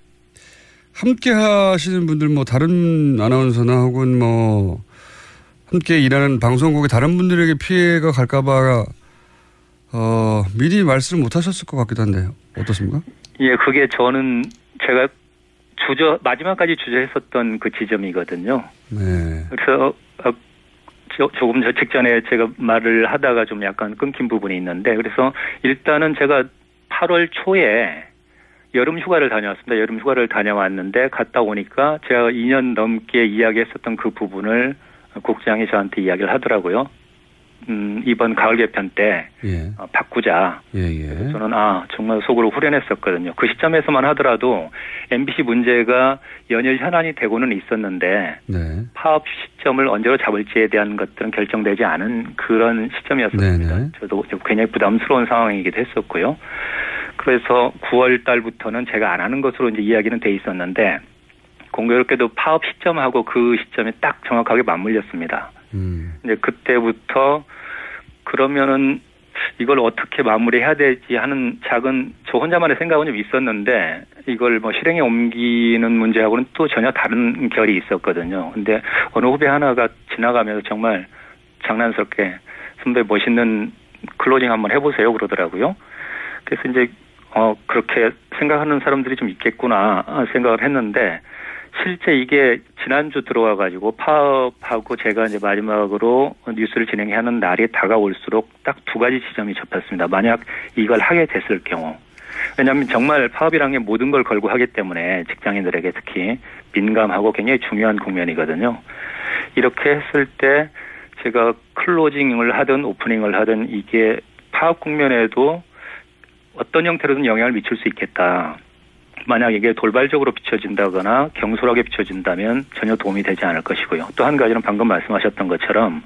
함께 하시는 분들 뭐 다른 아나운서나 혹은 뭐 함께 일하는 방송국의 다른 분들에게 피해가 갈까봐 미리 말씀을 못 하셨을 것 같기도 한데요. 어떻습니까? 그게 저는 제가 마지막까지 주저했었던 그 지점이거든요. 그래서 조금 저 직전에 제가 말을 하다가 좀 약간 끊긴 부분이 있는데, 그래서 일단은 제가 8월 초에 여름 휴가를 다녀왔습니다. 여름 휴가를 다녀왔는데 갔다 오니까 제가 2년 넘게 이야기했었던 그 부분을 국장이 저한테 이야기를 하더라고요. 이번 가을 개편 때 바꾸자. 저는 정말 속으로 후련했었거든요. 그 시점에서만 하더라도 MBC 문제가 연일 현안이 되고는 있었는데 파업 시점을 언제로 잡을지에 대한 것들은 결정되지 않은 그런 시점이었습니다. 저도 굉장히 부담스러운 상황이기도 했었고요. 그래서 9월 달부터는 제가 안 하는 것으로 이제 이야기는 돼 있었는데, 공교롭게도 파업 시점하고 그 시점이 딱 정확하게 맞물렸습니다. 이제 그때부터 그러면은 이걸 어떻게 마무리해야 되지 하는 작은 저 혼자만의 생각은 좀 있었는데, 이걸 뭐 실행에 옮기는 문제하고는 또 전혀 다른 결이 있었거든요. 근데 어느 후배 하나가 지나가면서 정말 장난스럽게 선배 멋있는 클로징 한번 해보세요 그러더라고요. 그래서 이제 그렇게 생각하는 사람들이 좀 있겠구나 생각을 했는데, 실제 이게 지난주 들어와가지고 파업하고 제가 이제 마지막으로 뉴스를 진행하는 날이 다가올수록 딱 두 가지 지점이 접혔습니다. 만약 이걸 하게 됐을 경우. 왜냐하면 정말 파업이란 게 모든 걸 걸고 하기 때문에 직장인들에게 특히 민감하고 굉장히 중요한 국면이거든요. 이렇게 했을 때 제가 클로징을 하든 오프닝을 하든 이게 파업 국면에도 어떤 형태로든 영향을 미칠 수 있겠다. 만약 이게 돌발적으로 비춰진다거나 경솔하게 비춰진다면 전혀 도움이 되지 않을 것이고요. 또 한 가지는 방금 말씀하셨던 것처럼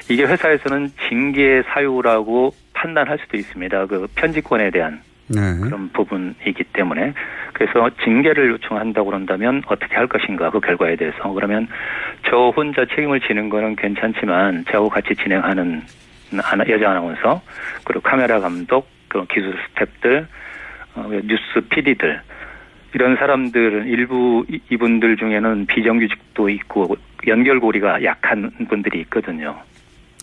이게 회사에서는 징계 사유라고 판단할 수도 있습니다. 그 편집권에 대한 그런 부분이기 때문에. 그래서 징계를 요청한다고 그런다면 어떻게 할 것인가, 그 결과에 대해서. 그러면 저 혼자 책임을 지는 거는 괜찮지만 저하고 같이 진행하는 여자 아나운서, 그리고 카메라 감독, 그 기술 스태프들, 뉴스 PD들, 이런 사람들은 일부 이분들 중에는 비정규직도 있고 연결고리가 약한 분들이 있거든요.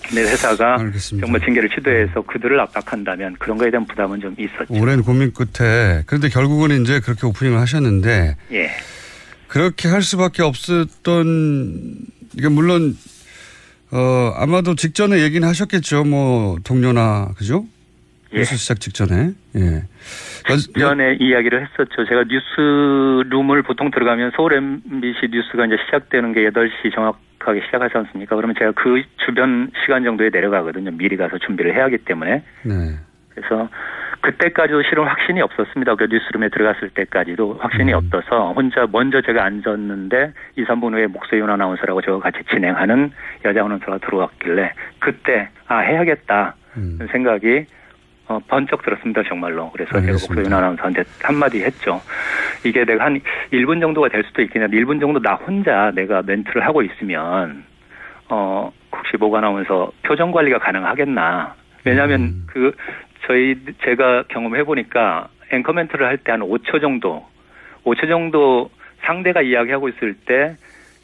근데 회사가 정말 징계를 시도해서 그들을 압박한다면 그런 거에 대한 부담은 좀 있었죠. 오랜 고민 끝에, 그런데 결국은 이제 그렇게 오프닝을 하셨는데, 그렇게 할 수밖에 없었던, 이게 물론 아마도 직전에 얘기는 하셨겠죠. 뭐 동료나, 그죠? 뉴스 시작 직전에. 직전에 이야기를 했었죠. 제가 뉴스룸을 보통 들어가면 서울 MBC 뉴스가 이제 시작되는 게 8시 정확하게 시작하지 않습니까? 그러면 제가 그 주변 시간 정도에 내려가거든요. 미리 가서 준비를 해야 하기 때문에. 그래서 그때까지도 실은 확신이 없었습니다. 그 뉴스룸에 들어갔을 때까지도 확신이 없어서 혼자 먼저 제가 앉았는데 2, 3분 후에 목소윤 아나운서라고 저와 같이 진행하는 여자 아나운서가 들어왔길래 그때 해야겠다 생각이 번쩍 들었습니다, 정말로. 그래서 알겠습니다. 제가 목소윤 아나운서한테 한마디 했죠. 이게 내가 한 1분 정도가 될 수도 있긴 한데 1분 정도 나 혼자 내가 멘트를 하고 있으면 혹시 목 아나운서 표정 관리가 가능하겠나. 왜냐하면 제가 경험해 보니까 앵커 멘트를 할 때 한 5초 정도 상대가 이야기하고 있을 때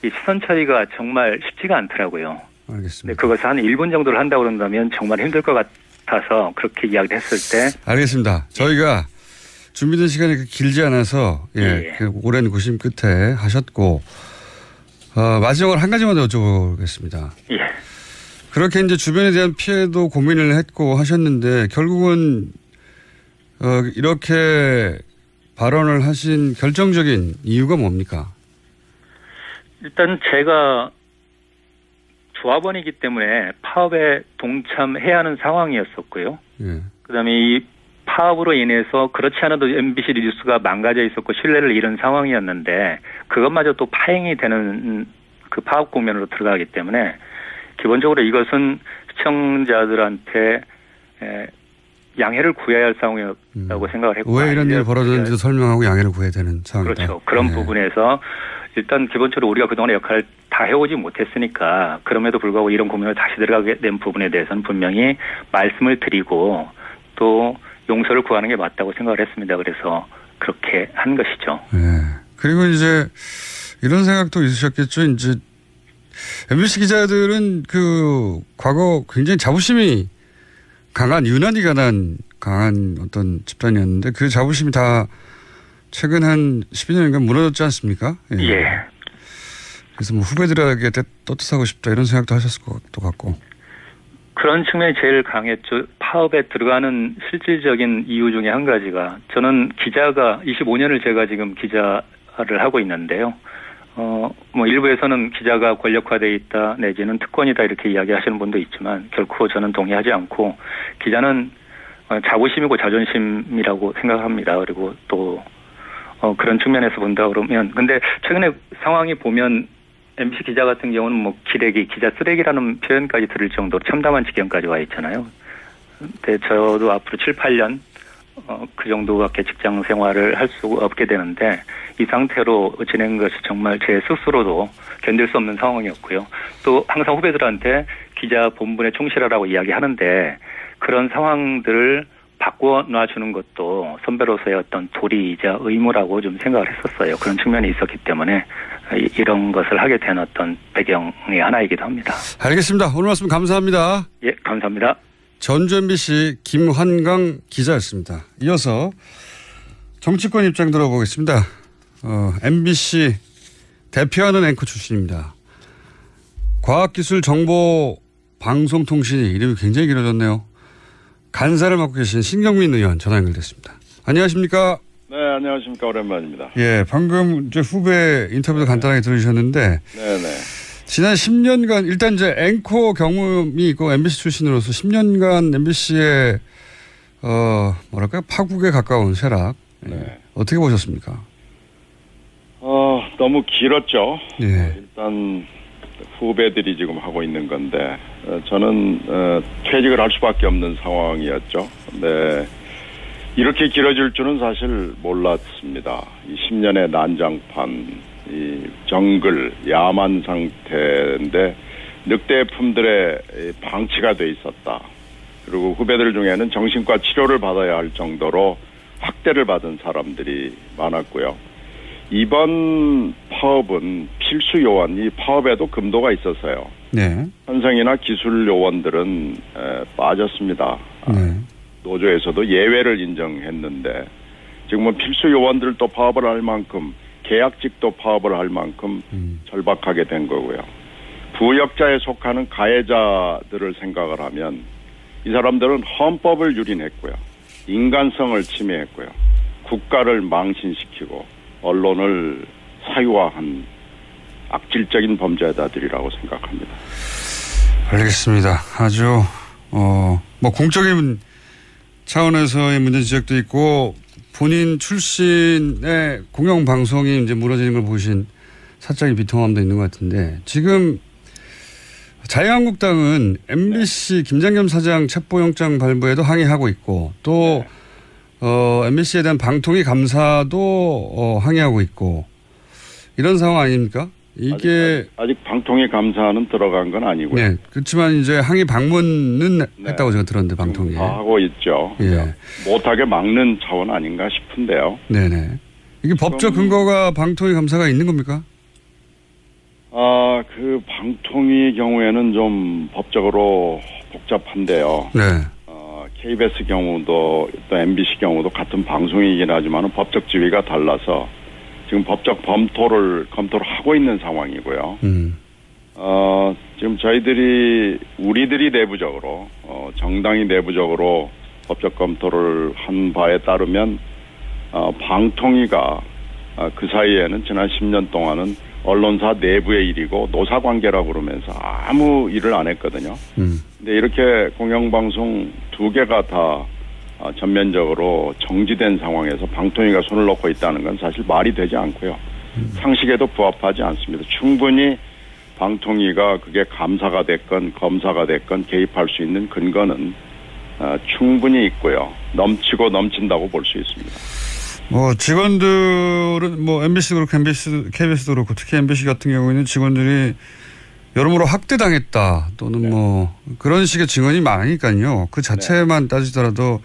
이 시선 처리가 정말 쉽지가 않더라고요. 알겠습니다. 그것을 한 1분 정도를 한다고 그런다면 정말 힘들 것 같아서 그렇게 이야기를 했을 때. 알겠습니다. 저희가 준비된 시간이 길지 않아서 그 오랜 고심 끝에 하셨고 마지막으로 한 가지만 더 여쭤보겠습니다. 그렇게 이제 주변에 대한 피해도 고민을 했고 하셨는데 결국은 이렇게 발언을 하신 결정적인 이유가 뭡니까? 일단 제가 조합원이기 때문에 파업에 동참해야 하는 상황이었었고요. 그다음에 이 파업으로 인해서 그렇지 않아도 MBC 뉴스가 망가져 있었고 신뢰를 잃은 상황이었는데 그것마저 또 파행이 되는 그 파업 국면으로 들어가기 때문에 기본적으로 이것은 시청자들한테 양해를 구해야 할 상황이었다고 생각을 했고. 왜 이런 일이 벌어졌는지도 설명하고 양해를 구해야 되는 상황이다. 그렇죠. 그런 부분에서 일단 기본적으로 우리가 그동안의 역할을 다 해오지 못했으니까 그럼에도 불구하고 이런 고민을 다시 들어가게 된 부분에 대해서는 분명히 말씀을 드리고 또 용서를 구하는 게 맞다고 생각을 했습니다. 그래서 그렇게 한 것이죠. 그리고 이제 이런 생각도 있으셨겠죠. 이제 MBC 기자들은 그 과거 굉장히 자부심이 강한 유난히 강한 어떤 집단이었는데 그 자부심이 다 최근 한 12년간 무너졌지 않습니까? 그래서 뭐 후배들에게 떳떳하고 싶다 이런 생각도 하셨을 것도 같고. 그런 측면이 제일 강했죠. 파업에 들어가는 실질적인 이유 중에 한 가지가 저는 기자가 25년을 제가 지금 기자를 하고 있는데요. 뭐 일부에서는 기자가 권력화돼 있다 내지는 특권이다 이렇게 이야기하시는 분도 있지만 결코 저는 동의하지 않고 기자는 자부심이고 자존심이라고 생각합니다. 그리고 또 그런 측면에서 본다 그러면 근데 최근에 상황이 보면 MBC 기자 같은 경우는 뭐 기레기, 기자 쓰레기라는 표현까지 들을 정도로 참담한 지경까지 와 있잖아요. 근데 저도 앞으로 7, 8년 그 정도밖에 직장 생활을 할 수 없게 되는데 이 상태로 지낸 것이 정말 제 스스로도 견딜 수 없는 상황이었고요. 또 항상 후배들한테 기자 본분에 충실하라고 이야기하는데 그런 상황들을 바꿔놔주는 것도 선배로서의 어떤 도리이자 의무라고 좀 생각을 했었어요. 그런 측면이 있었기 때문에 이런 것을 하게 된 어떤 배경의 하나이기도 합니다. 알겠습니다. 오늘 말씀 감사합니다. 예, 감사합니다. 전주 MBC 김환강 기자였습니다. 이어서 정치권 입장 들어보겠습니다. MBC 대표하는 앵커 출신입니다. 과학기술정보방송통신이 이름이 굉장히 길어졌네요. 간사를 맡고 계신 신경민 의원 전화 연결됐습니다. 안녕하십니까? 네, 안녕하십니까. 오랜만입니다. 예, 방금 이제 후배 인터뷰도 간단하게 들으셨는데, 네네. 지난 10년간 일단 이제 앵커 경험이 있고 MBC 출신으로서 10년간 MBC의 뭐랄까요 파국에 가까운 쇠락 네. 어떻게 보셨습니까? 너무 길었죠. 예. 일단 후배들이 지금 하고 있는 건데 저는 퇴직을 할 수밖에 없는 상황이었죠. 네. 이렇게 길어질 줄은 사실 몰랐습니다. 이 10년의 난장판, 이 정글, 야만 상태인데 늑대품들의 방치가 돼 있었다. 그리고 후배들 중에는 정신과 치료를 받아야 할 정도로 학대를 받은 사람들이 많았고요. 이번 파업은 필수 요원, 이 파업에도 금도가 있었어요. 네. 현성이나 기술 요원들은 빠졌습니다. 네. 노조에서도 예외를 인정했는데 지금은 필수 요원들도 파업을 할 만큼 계약직도 파업을 할 만큼 절박하게 된 거고요. 부역자에 속하는 가해자들을 생각을 하면 이 사람들은 헌법을 유린했고요. 인간성을 침해했고요. 국가를 망신시키고 언론을 사유화한 악질적인 범죄자들이라고 생각합니다. 알겠습니다. 아주 뭐 공적인 차원에서의 문제 지적도 있고 본인 출신의 공영방송이 이제 무너지는 걸 보신 사적인 비통함도 있는 것 같은데 지금 자유한국당은 MBC 김장겸 사장 체포영장 발부에도 항의하고 있고 또 MBC에 대한 방통위 감사도 항의하고 있고 이런 상황 아닙니까? 이게 아직 방통위 감사는 들어간 건 아니고요. 네, 그렇지만 이제 항의 방문은 했다고 제가 들었는데 방통위에 다 하고 있죠. 예. 못하게 막는 차원 아닌가 싶은데요. 네네. 이게 법적 근거가 방통위 감사가 있는 겁니까? 그 방통위 경우에는 좀 법적으로 복잡한데요. 네. KBS 경우도 또 MBC 경우도 같은 방송이긴 하지만 법적 지위가 달라서 지금 법적 검토를 하고 있는 상황이고요. 지금 우리들이 내부적으로, 정당이 내부적으로 법적 검토를 한 바에 따르면, 방통위가 그 사이에는 지난 10년 동안은 언론사 내부의 일이고 노사관계라고 그러면서 아무 일을 안 했거든요. 근데 이렇게 공영방송 2개가 다 전면적으로 정지된 상황에서 방통위가 손을 놓고 있다는 건 사실 말이 되지 않고요. 상식에도 부합하지 않습니다. 충분히 방통위가 그게 감사가 됐건 검사가 됐건 개입할 수 있는 근거는 충분히 있고요. 넘치고 넘친다고 볼 수 있습니다. 직원들은 MBC도 그렇고 KBS도 그렇고 특히 MBC 같은 경우에는 직원들이 여러모로 학대당했다 또는 그런 식의 증언이 많으니까요. 그 자체만 따지더라도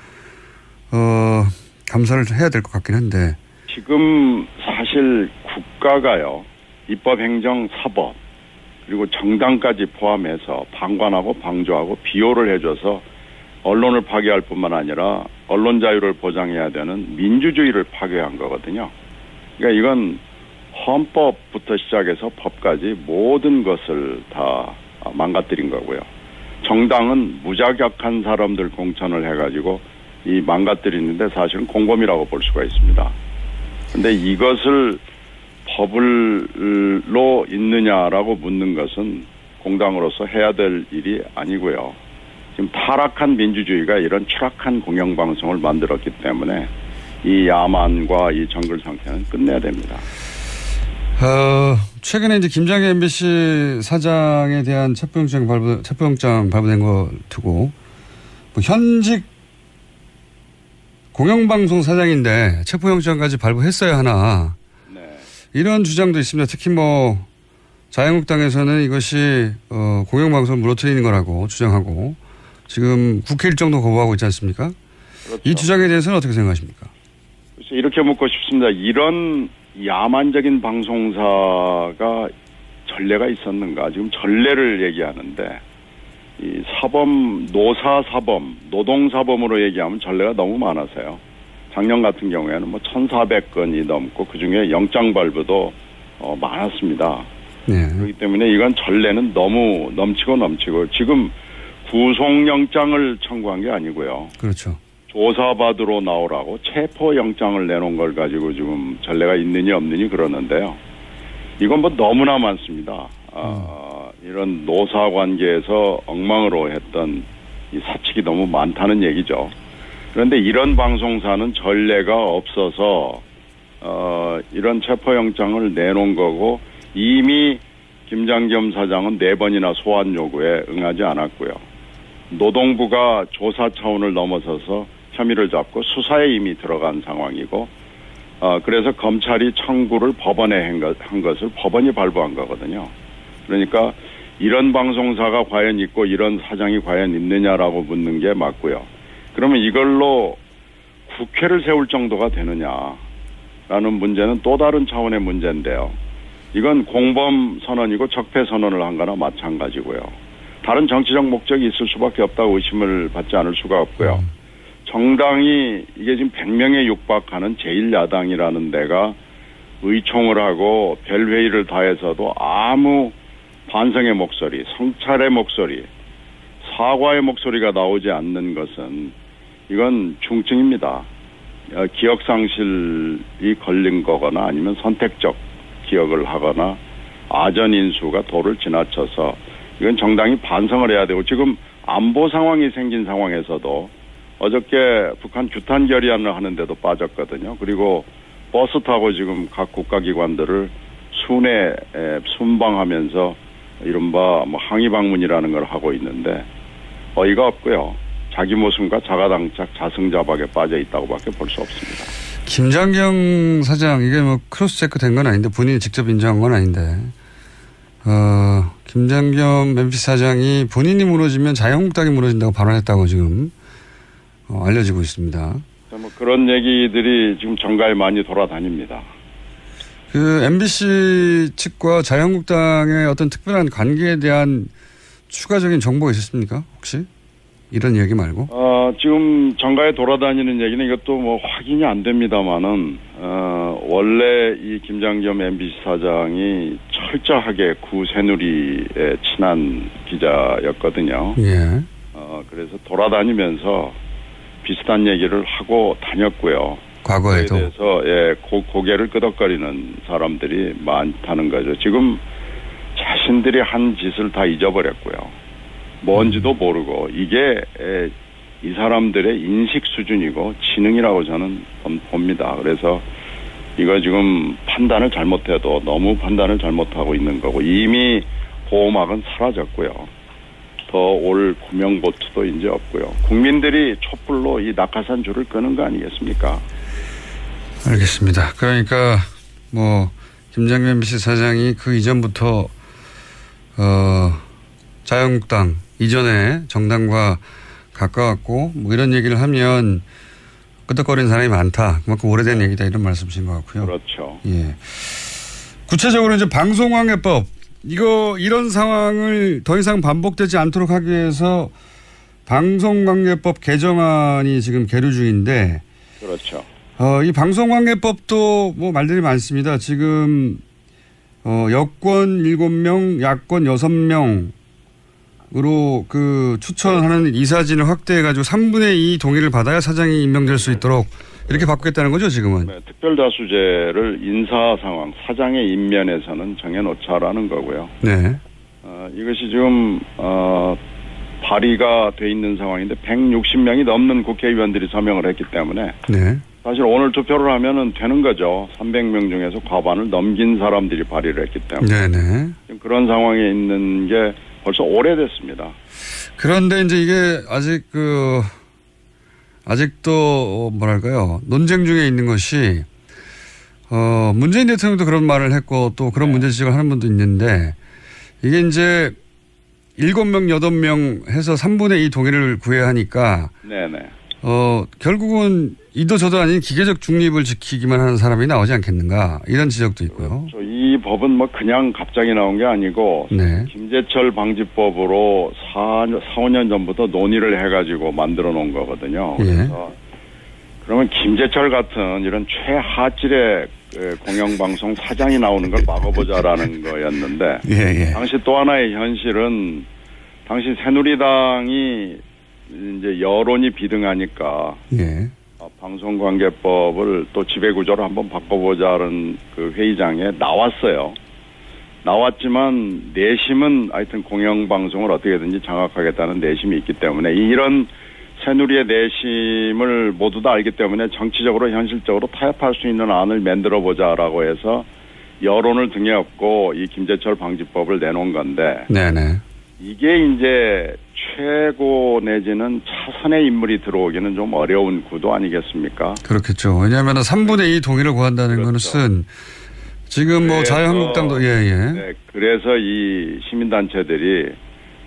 감사를 해야 될 것 같긴 한데 지금 사실 국가가요. 입법, 행정, 사법 그리고 정당까지 포함해서 방관하고 방조하고 비호를 해줘서 언론을 파괴할 뿐만 아니라 언론 자유를 보장해야 되는 민주주의를 파괴한 거거든요. 그러니까 이건 헌법부터 시작해서 법까지 모든 것을 다 망가뜨린 거고요. 정당은 무자격한 사람들 공천을 해가지고 이 망가뜨리는데 사실은 공범이라고 볼 수가 있습니다. 근데 이것을 법을로 있느냐라고 묻는 것은 공당으로서 해야 될 일이 아니고요. 지금 타락한 민주주의가 이런 추락한 공영방송을 만들었기 때문에 이 야만과 이 정글 상태는 끝내야 됩니다. 최근에 이제 김장희 MBC 사장에 대한 체포영장 발부된 거 두고 뭐 현직 공영방송 사장인데 체포영장까지 발부했어야 하나. 네. 이런 주장도 있습니다. 특히 뭐 자유한국당에서는 이것이 공영방송을 무너뜨리는 거라고 주장하고 지금 국회 일정도 거부하고 있지 않습니까? 그렇죠. 이 주장에 대해서는 어떻게 생각하십니까? 그래서 이렇게 묻고 싶습니다. 이런 야만적인 방송사가 전례가 있었는가? 지금 전례를 얘기하는데 이 사범, 노사사범, 노동사범으로 얘기하면 전례가 너무 많아서요. 작년 같은 경우에는 뭐 1,400건이 넘고 그중에 영장 발부도 많았습니다. 네. 그렇기 때문에 이건 전례는 너무 넘치고 지금 구속영장을 청구한 게 아니고요. 그렇죠. 조사받으러 나오라고 체포영장을 내놓은 걸 가지고 지금 전례가 있느니 없느니 그러는데요. 이건 뭐 너무나 많습니다. 이런 노사관계에서 엉망으로 했던 이 사측이 너무 많다는 얘기죠. 그런데 이런 방송사는 전례가 없어서 이런 체포영장을 내놓은 거고 이미 김장겸 사장은 4번이나 소환 요구에 응하지 않았고요. 노동부가 조사 차원을 넘어서서 혐의를 잡고 수사에 이미 들어간 상황이고 그래서 검찰이 청구를 법원에 한 것을 법원이 발부한 거거든요. 그러니까 이런 방송사가 과연 있고 이런 사장이 과연 있느냐라고 묻는 게 맞고요. 그러면 이걸로 국회를 세울 정도가 되느냐라는 문제는 또 다른 차원의 문제인데요. 이건 공범 선언이고 적폐 선언을 한 거나 마찬가지고요. 다른 정치적 목적이 있을 수밖에 없다고 의심을 받지 않을 수가 없고요. 정당이 이게 지금 100명에 육박하는 제1야당이라는 데가 의총을 하고 별회의를 다해서도 아무 반성의 목소리, 성찰의 목소리, 사과의 목소리가 나오지 않는 것은 이건 중증입니다. 기억상실이 걸린 거거나 아니면 선택적 기억을 하거나 아전인수가 도를 지나쳐서 이건 정당이 반성을 해야 되고 지금 안보 상황이 생긴 상황에서도 어저께 북한 규탄 결의안을 하는데도 빠졌거든요. 그리고 버스 타고 지금 각 국가기관들을 순회 순방하면서 이른바 뭐 항의 방문이라는 걸 하고 있는데 어이가 없고요. 자기 모습과 자가당착 자승자박에 빠져 있다고밖에 볼 수 없습니다. 김장경 사장 이게 뭐 크로스 체크 된 건 아닌데 본인이 직접 인정한 건 아닌데 김장겸 MBC 사장이 본인이 무너지면 자유한국당이 무너진다고 발언했다고 지금 알려지고 있습니다. 뭐 그런 얘기들이 지금 정가에 많이 돌아다닙니다. 그 MBC 측과 자유한국당의 어떤 특별한 관계에 대한 추가적인 정보가 있었습니까? 혹시? 이런 얘기 말고? 지금 정가에 돌아다니는 얘기는 이것도 뭐 확인이 안 됩니다만은, 원래 이 김장겸 MBC 사장이 철저하게 구새누리에 친한 기자였거든요. 예. 그래서 돌아다니면서 비슷한 얘기를 하고 다녔고요. 과거에도. 그에 대해서 고개를 끄덕거리는 사람들이 많다는 거죠. 지금 자신들이 한 짓을 다 잊어버렸고요. 뭔지도 모르고 이게 이 사람들의 인식 수준이고 지능이라고 저는 봅니다. 그래서 이거 지금 판단을 잘못해도 너무 판단을 잘못하고 있는 거고 이미 보호막은 사라졌고요. 더 올 구명보트도 이제 없고요. 국민들이 촛불로 이 낙하산 줄을 끄는 거 아니겠습니까? 알겠습니다. 그러니까 뭐 김장겸 MBC 사장이 그 이전부터 자유한국당 이전에 정당과 가까웠고 뭐 이런 얘기를 하면 끄덕거리는 사람이 많다. 그만큼 오래된 얘기다 이런 말씀이신 것 같고요. 그렇죠. 예. 구체적으로 이제 방송관계법 이런 상황을 더 이상 반복되지 않도록 하기 위해서 방송관계법 개정안이 지금 계류 중인데. 그렇죠. 이 방송관계법도 뭐 말들이 많습니다. 지금 여권 7명, 야권 6명으로 그 추천하는 이사진을 확대해가지고 3분의 2 동의를 받아야 사장이 임명될 수 있도록 이렇게 바꾸겠다는 거죠, 지금은? 네, 특별다수제를 인사 상황, 사장의 인면에서는 정해놓자라는 거고요. 네. 이것이 지금 발의가 돼 있는 상황인데 160명이 넘는 국회의원들이 서명을 했기 때문에 네. 사실 오늘 투표를 하면은 되는 거죠. 300명 중에서 과반을 넘긴 사람들이 발의를 했기 때문에. 네네. 지금 그런 상황에 있는 게 벌써 오래됐습니다. 그런데 이제 이게 아직도 뭐랄까요, 논쟁 중에 있는 것이 문재인 대통령도 그런 말을 했고 또 그런 문제 지적을 하는 분도 있는데 이게 이제 7명, 8명 해서 3분의 2 동의를 구해야 하니까 네네. 결국은 이도 저도 아닌 기계적 중립을 지키기만 하는 사람이 나오지 않겠는가 이런 지적도 있고요. 그렇죠. 이 법은 뭐 그냥 갑자기 나온 게 아니고 네. 김제철 방지법으로 4, 5년 전부터 논의를 해가지고 만들어 놓은 거거든요. 그래서 그러면 김제철 같은 이런 최하질의 공영방송 사장이 나오는 걸 막아보자라는 거였는데 당시 또 하나의 현실은 당시 새누리당이 이제 여론이 비등하니까 방송관계법을 또 지배구조를 한번 바꿔보자는 그 회의장에 나왔어요. 나왔지만 내심은 하여튼 공영방송을 어떻게든지 장악하겠다는 내심이 있기 때문에 이런 새누리의 내심을 모두 다 알기 때문에 정치적으로 현실적으로 타협할 수 있는 안을 만들어보자라고 해서 여론을 등에 업고 이 김제철 방지법을 내놓은 건데 네네. 이게 이제 최고 내지는 차선의 인물이 들어오기는 좀 어려운 구도 아니겠습니까? 그렇겠죠. 왜냐하면 3분의 2 동의를 구한다는 것은 지금 뭐 자유한국당도 네, 그래서 이 시민단체들이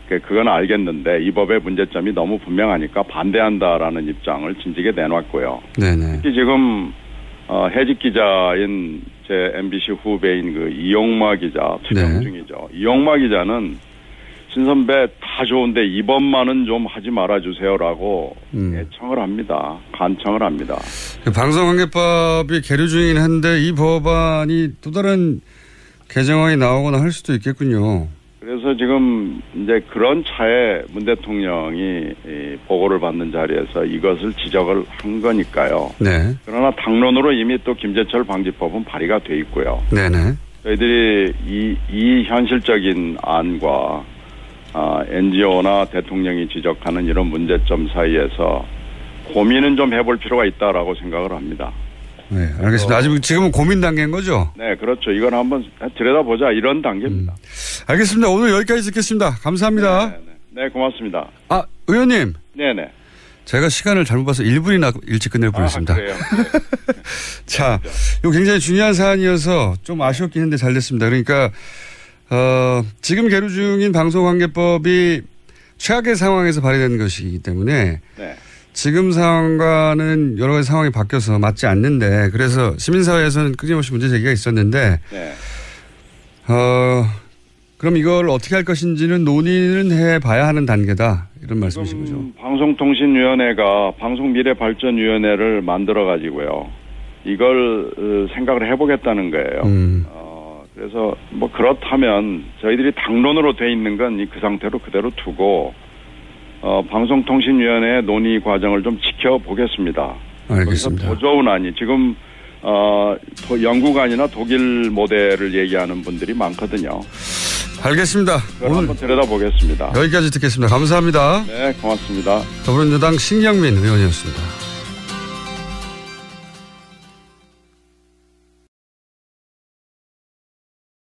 그건 알겠는데 이 법의 문제점이 너무 분명하니까 반대한다라는 입장을 진지게 내놨고요. 네네. 특히 지금 해직 기자인 제 MBC 후배인 그 이용마 기자 투영 중이죠. 이용마 기자는 신선배 다 좋은데 이번만은 좀 하지 말아주세요라고 애청을 합니다. 간청을 합니다. 방송관계법이 계류 중이긴 한데 이 법안이 또 다른 개정안이 나오거나 할 수도 있겠군요. 그래서 지금 이제 그런 차에 문 대통령이 보고를 받는 자리에서 이것을 지적을 한 거니까요. 네. 그러나 당론으로 이미 또 김제철 방지법은 발의가 돼 있고요. 네네. 저희들이 이 현실적인 안과 NGO나 대통령이 지적하는 이런 문제점 사이에서 고민은 좀 해볼 필요가 있다라고 생각을 합니다. 네, 알겠습니다. 아직 지금은 고민 단계인 거죠? 네, 그렇죠. 이건 한번 들여다보자 이런 단계입니다. 알겠습니다. 오늘 여기까지 듣겠습니다. 감사합니다. 네, 고맙습니다. 의원님. 네네. 제가 시간을 잘못 봐서 1분이나 일찍 끝낼 뻔했습니다. 그래요? 네. 자, 이거 굉장히 중요한 사안이어서 좀 아쉬웠긴 한데 잘 됐습니다. 그러니까 지금 계류 중인 방송관계법이 최악의 상황에서 발의된 것이기 때문에 지금 상황과는 여러 가지 상황이 바뀌어서 맞지 않는데 그래서 시민사회에서는 끊임없이 문제 제기가 있었는데 그럼 이걸 어떻게 할 것인지는 논의는 해봐야 하는 단계다 이런 말씀이신 거죠. 방송통신위원회가 방송미래발전위원회를 만들어가지고요. 이걸 생각을 해보겠다는 거예요. 그래서 뭐 그렇다면 저희들이 당론으로 돼 있는 건 그 상태로 그대로 두고 방송통신위원회의 논의 과정을 좀 지켜보겠습니다. 알겠습니다. 더 좋은 안이 지금 영국 아니나 독일 모델을 얘기하는 분들이 많거든요. 알겠습니다. 오늘 한번 들여다보겠습니다. 여기까지 듣겠습니다. 감사합니다. 네, 고맙습니다. 더불어민주당 신경민 의원이었습니다.